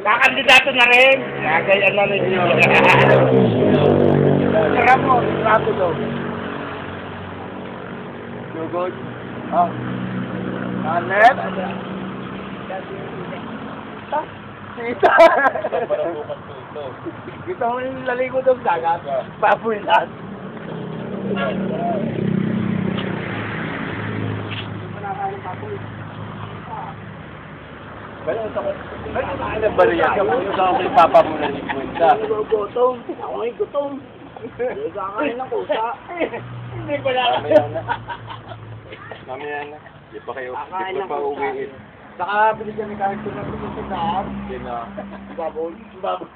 Kakandidato na rin. Kagaya na rin yun. Sarap mo, rapido. Jugod. Oh. Anet. Sita. Gusto mo yung laligo doon dagat? Papuilan. Ano ba rin yan? Kapag yung sa aking papa mo na ni Kwenta. Gutom. Ako ay gutom. Kakain ng kusa. Hindi ko lang. Mamaya na. Di pa kayo. Di pa uwiin. Saka binigyan ni kahit ko na sa daan. Hindi na. Baboy. Baboy.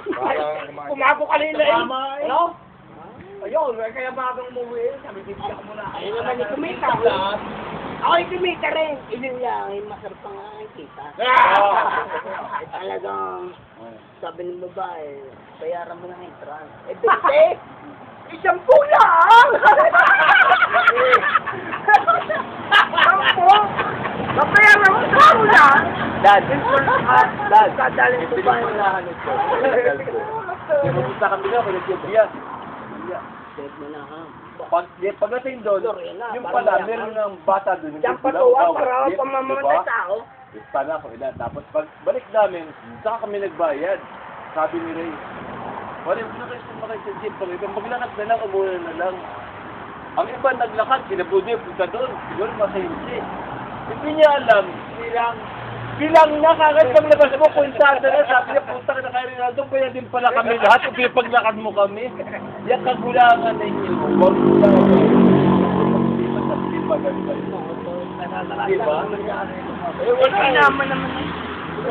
Parang Kumako kanina eh. Ano? Ayun, kaya bagang umuwi. Sabi, bibigyan ko muna. Ayun naman, kumita ko. Ako yung kumita rin. Yun lang, masarap pa nga ang kita. Talagang, sabi ng babae, bayaran mo ng entrance. Eh, binte! Isang lang! Sampo! Babayaran mo sa lang! Dad! Dad! Kadalin ko ba yung Hinahanap ko. Di pupunta kami na, pinagsibiyan. Set mo na ha. Pagdating doon, yung pala, meron ng bata doon. Diyan pa tuwa para pamamatay tao. Basta na ako ilan. Tapos pagbalik namin, saka kami nagbayad. Sabi ni Ray, wala mo na kayo sumakay sa jeep. Maglakad na lang, umuna na lang. Ang iba naglakad, kinabuti, punta doon. Siguro masayinsi. Hindi niya alam, bilang nakakad kami labas mo, kunsada na, sabi niya, puta ka na kay Rinaldo, kaya din pala kami lahat, kung pinapaglakad mo kami. Yan kagulangan ninyo. Huwag mo lang ako. Hindi maganda. Diba? Eh, wala naman.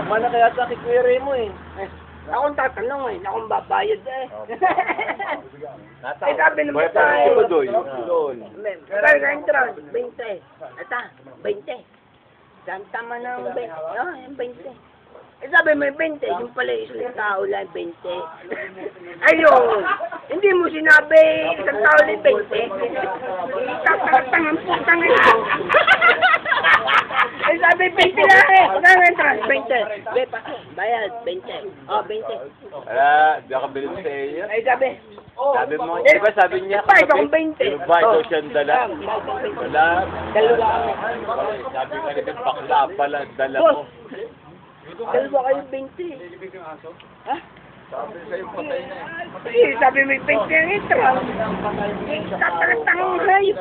Mana kaya sa kikwere mo eh. Akong tatanong eh, akong babayad eh. Eh, sabi naman tayo. Doon. Kaya entrance, 20. Ata, 20. Tama na ang 20. Oh, yung 20. Eh sabi may 20, yung pala isang tao lang 20. Ayun! Hindi mo sinabi isang tao lang 20. Tatangang putang ito. Eh sabi 20 na eh. Kaya entrance, 20. Bayad, 20. Oh, 20. Wala, di ako bilhin sa iyo. Ay sabi. Sabi mo, di ba sabi niya, Bayad akong 20. ba ito siyang dala? Wala. Dalawa kami. Sabi nga nito, bakla pala, dala mo. Dalawa kayo 20. Ha? Sabi sa'yo, patay na eh. Eh, sabi may 20 ang entrance. Tatangang hayop.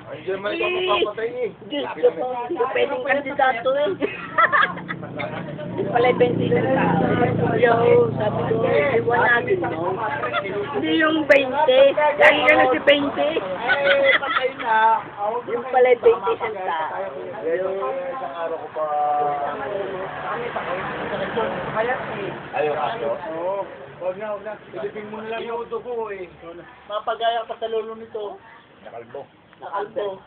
Hindi naman ikaw mapapatay eh. Diyos ko po, hindi ko pwedeng kandidato eh. Hindi pala 20 na tao. Yo, sabi ko, iwan natin, no? Hindi yung 20. Lagi ka na si 20. Patay na. Yung pala 20 isang tao. Isang araw ko pa. Ayaw aso? Oo. Huwag na. Ilipin mo na lang yung dugo eh. Mapagaya pa sa lolo nito. Nakalbo. Nakalbo.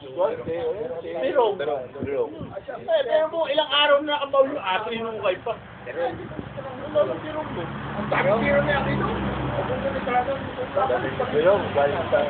Pero Pero mo, ilang araw na nakabaw yung aso, inungkay pa. Pero mo. Ang dami tiro na ako ito. galing sa